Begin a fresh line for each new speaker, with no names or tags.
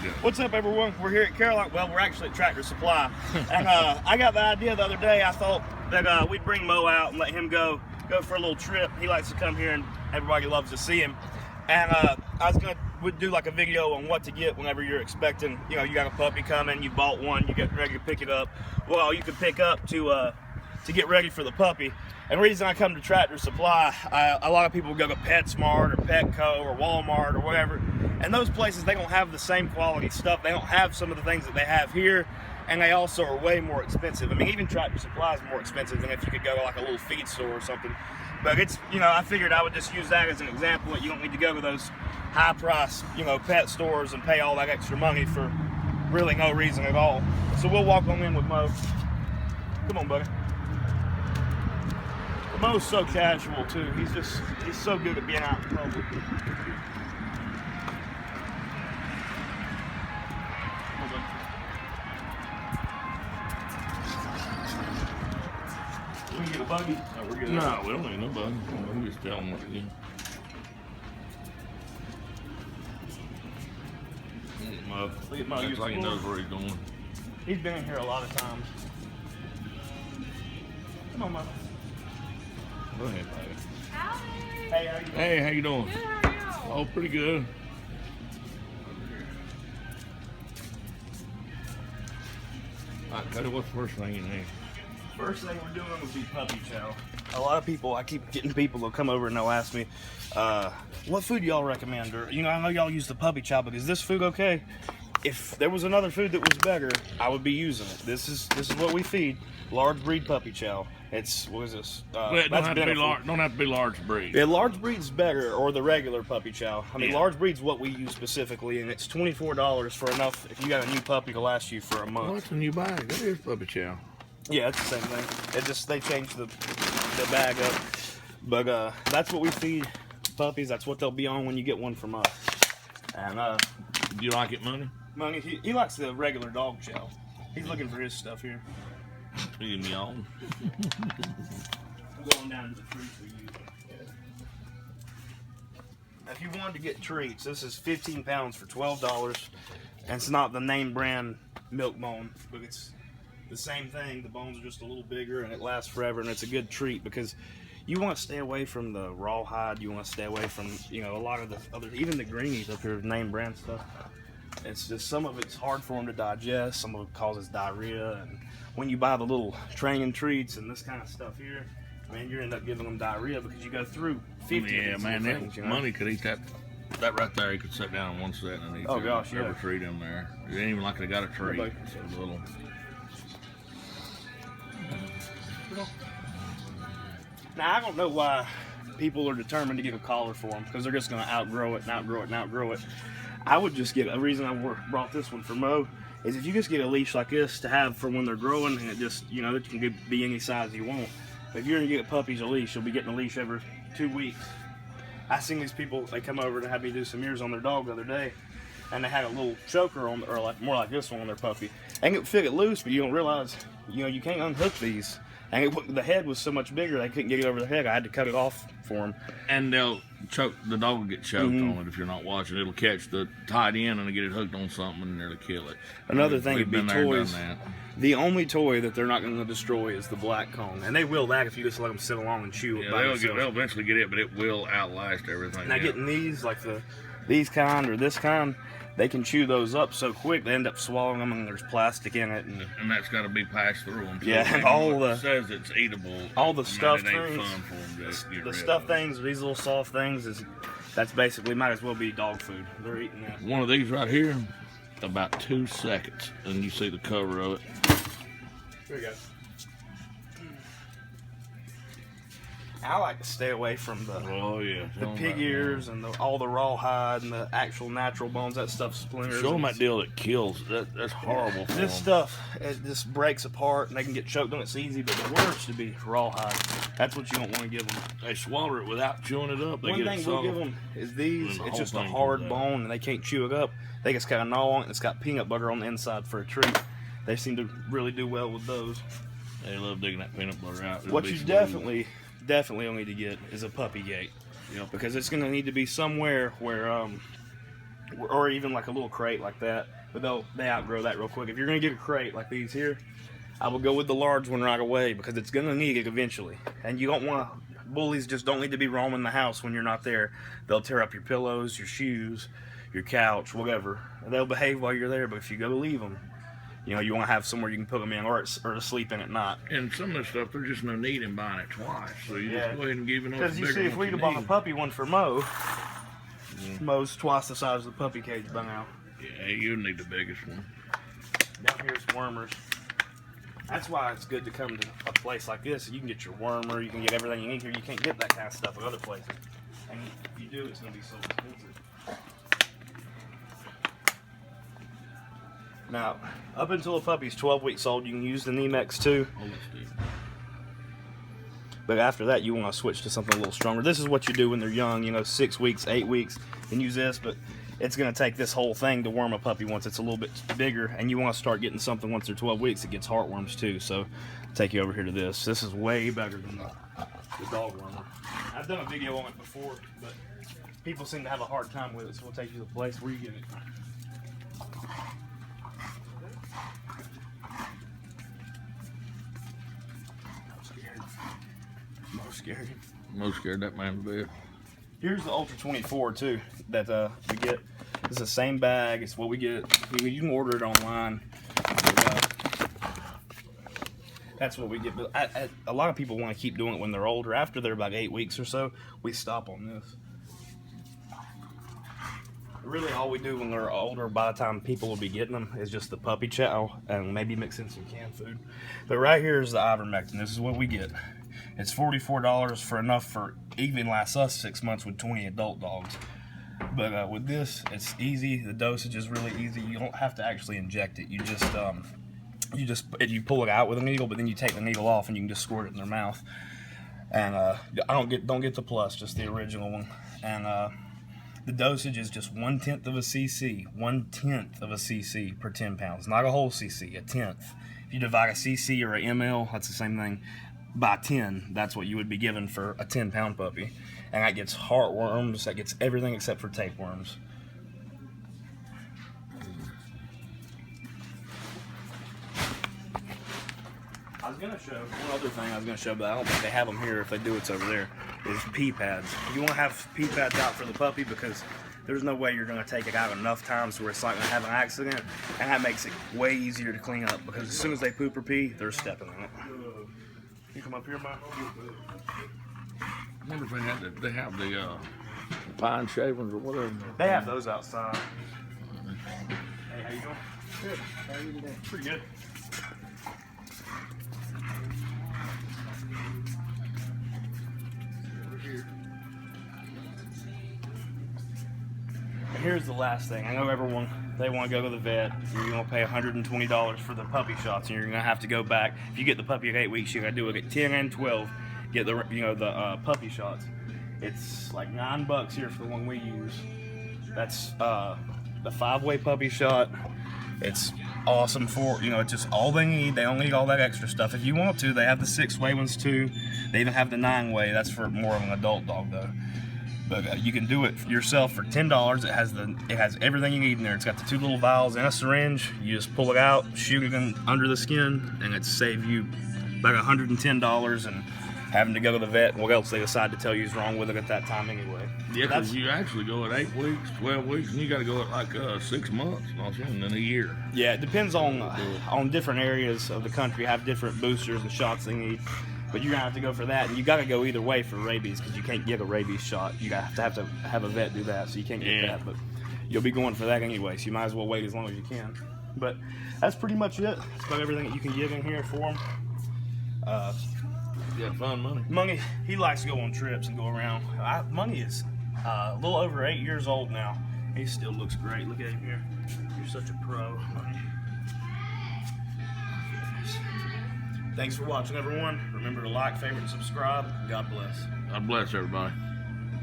Good.
What's up, everyone? We're here at Caroline. Well, we're actually at Tractor Supply, and I got the idea the other day. I thought that we'd bring Mo out and let him go for a little trip. He likes to come here, and everybody loves to see him. And we'd do like a video on what to get whenever you're expecting. You know, you got a puppy coming, you bought one, you get ready to pick it up. Well, you can pick up to get ready for the puppy. And the reason I come to Tractor Supply, a lot of people go to PetSmart or Petco or Walmart or whatever, and those places, they don't have the same quality stuff. They don't have some of the things that they have here, and they also are way more expensive. I mean, even Tractor Supply is more expensive than if you could go to like a little feed store or something. But it's, you know, I figured I would just use that as an example that you don't need to go to those high price, you know, pet stores and pay all that extra money for really no reason at all. So we'll walk on in with Mo. Come on, buddy. Mo's so casual too. He's so good at being out in public. We can get a buggy.
No, we're good. No, we don't need no buggy. We just tell them what to do.
Look at Mo.
Looks like he knows where he's going.
He's been in here a lot of times. Come on, Mo.
Go ahead, buddy.
Hey, how you doing?
Hey, how you doing?
Good, how are you?
Oh, pretty good. All right, Cody, what's the first thing you need?
First thing we're doing would be puppy chow. A lot of people, I keep getting people that'll come over and they'll ask me, what food do y'all recommend? Or, you know, I know y'all use the puppy chow, but is this food okay? If there was another food that was better, I would be using it. This is what we feed. Large breed puppy chow. It's, what is this?
Well, it don't have to be large breed.
Yeah, large breed's better, or the regular puppy chow. I mean,
Yeah.
large breed's what we use specifically, and it's $24 for enough if you got a new puppy to last you for a month.
Oh, it's a new bag. That is puppy chow.
Yeah, it's the same thing. It just, they changed the bag up. But that's what we feed puppies. That's what they'll be on when you get one from us. And
Do you like it, Money?
Money, he likes the regular dog chow. He's looking for his stuff here.
You me on.
I'm going down to the treats we use. If you wanted to get treats, this is 15 pounds for $12. And it's not the name brand milk bone, but it's the same thing. The bones are just a little bigger and it lasts forever, and it's a good treat because you want to stay away from the rawhide. You want to stay away from, you know, a lot of the other, even the greenies up here, name brand stuff. It's just, some of it's hard for them to digest. Some of it causes diarrhea, and when you buy the little training treats and this kind of stuff here, man, you end up giving them diarrhea because you go through 50
Yeah,
of these
man,
things, you know?
Money could eat that right there. He could sit down in one set and eat every treat in there. It ain't even like they got a treat. It's a little.
Now, I don't know why people are determined to get a collar for them, because they're just going to outgrow it and outgrow it and outgrow it. I would just get, a reason I brought this one for Mo is if you just get a leash like this to have for when they're growing, and it just, you know, it can be any size you want. But if you're going to get puppies a leash, you'll be getting a leash every 2 weeks. I seen these people, they come over to have me do some ears on their dog the other day, and they had a little choker on, or like more like this one on their puppy. They can fit it loose, but you don't realize, you know, you can't unhook these. And the head was so much bigger, they couldn't get it over the head. I had to cut it off for them.
And they'll choke. The dog will get choked on it if you're not watching. It'll catch the tied end and get it hooked on something and nearly kill it.
Another thing would be toys.
That.
The only toy that they're not going to destroy is the black cone, and they will that if you just let them sit along and chew it by themselves.
They'll eventually get it, but it will outlast everything.
Now getting these, like these kind or this kind, they can chew those up so quick they end up swallowing them, and there's plastic in it, and
that's got to be passed through them. So
yeah, and all the,
it says it's eatable.
All the stuffed
things,
fun for
them to get
the
rid
stuffed
of.
Things, these little soft things, that's basically might as well be dog food. They're eating that.
One of these right here, about 2 seconds, and you see the cover of it.
Here we go. I like to stay away from the pig ears and all the rawhide and the actual natural bones. That stuff splinters.
Show them that deal that kills. That's horrible. For
this
them.
stuff, it just breaks apart and they can get choked on. It's easy, but the worst would be rawhide. That's what you don't want to give them.
They swallow it without chewing it up.
One thing we'll give them is these. It's just a hard bone and they can't chew it up. They just kind of gnaw on it, and it's got peanut butter on the inside for a treat. They seem to really do well with those.
They love digging that peanut butter out.
What you definitely will need to get is a puppy gate.
Yep.
Because it's going to need to be somewhere where or even like a little crate like that. But they outgrow that real quick. If you're gonna get a crate like these here, I will go with the large one right away because it's gonna need it eventually. And you don't want bullies just don't need to be roaming the house when you're not there. They'll tear up your pillows, your shoes, your couch, whatever. They'll behave while you're there, but if you go leave them, you know, you want to have somewhere you can put them in or to sleep in at night.
And some of the stuff, there's just no need in buying it twice. So you just go ahead and give it up.
Because you see, if we'd have bought a puppy one for Mo, Mo's twice the size of the puppy cage by now.
Yeah, you need the biggest one.
Down here's wormers. That's why it's good to come to a place like this. You can get your wormer, you can get everything you need here. You can't get that kind of stuff at other places. And if you do, it's going to be so expensive. Now, up until a puppy's 12 weeks old, you can use the Nemex too. But after that, you want to switch to something a little stronger. This is what you do when they're young, you know, 6 weeks, 8 weeks, and use this. But it's going to take this whole thing to worm a puppy once it's a little bit bigger. And you want to start getting something once they're 12 weeks. It gets heartworms too. So I'll take you over here to this. This is way better than the dog wormer. I've done a video on it before, but people seem to have a hard time with it. So we'll take you to the place where you get it. Scared.
Most scared that man to bed.
Here's the Ultra 24 too that we get. It's the same bag. It's what we get. You can order it online. That's what we get. But a lot of people want to keep doing it when they're older. After they're about 8 weeks or so, we stop on this. Really, all we do when they're older, by the time people will be getting them, is just the puppy chow and maybe mix in some canned food. But right here is the ivermectin. This is what we get. It's $44 for enough for even lasts us 6 months with 20 adult dogs. But with this, it's easy. The dosage is really easy. You don't have to actually inject it. You pull it out with a needle, but then you take the needle off and you can just squirt it in their mouth. And don't get the plus, just the original one. And the dosage is just 1/10 of a cc, 1/10 of a cc per 10 pounds. Not a whole cc, a tenth. If you divide a cc or a ml, that's the same thing, by 10, that's what you would be given for a 10-pound puppy. And that gets heartworms, that gets everything except for tapeworms. I was going to show one other thing but I don't think they have them here. If they do, it's over there, is pee pads. You want to have pee pads out for the puppy because there's no way you're going to take it out enough times where it's not going to have an accident, and that makes it way easier to clean up because as soon as they poop or pee, they're stepping in it. You come up here, Mike.
I wonder if they have the pine shavings or whatever.
They have those outside. Hey, how you doing? Good. How are you today? Pretty good. And here's the last thing. I know everyone, they want to go to the vet. You're going to pay $120 for the puppy shots, and you're going to have to go back. If you get the puppy at 8 weeks, you got to do it at 10 and 12. Get the puppy shots. It's like $9 here for the one we use. That's the 5-way puppy shot. It's awesome for, it's just all they need. They don't need all that extra stuff. If you want to, they have the 6-way ones too. They even have the 9-way. That's for more of an adult dog though. But you can do it yourself for $10. It has everything you need in there. It's got the 2 little vials and a syringe. You just pull it out, shoot it in under the skin, and it saves you about $110 and having to go to the vet. What else they decide to tell you is wrong with it at that time anyway.
Yeah, because you actually go at 8 weeks, 12 weeks, and you got to go at like 6 months, and then a year.
Yeah, it depends on different areas of the country. Have different boosters and shots they need. But you're going to have to go for that, and you got to go either way for rabies because you can't get a rabies shot. You have to have a vet do that, so you can't get that. But you'll be going for that anyway, so you might as well wait as long as you can. But that's pretty much it. That's about everything that you can get in here for them.
Yeah, fun money.
Money, he likes to go on trips and go around. Money is a little over 8 years old now. He still looks great. Look at him here. You're such a pro, Money. Thanks for watching, everyone. Remember to like, favorite, and subscribe. God bless.
God bless everybody.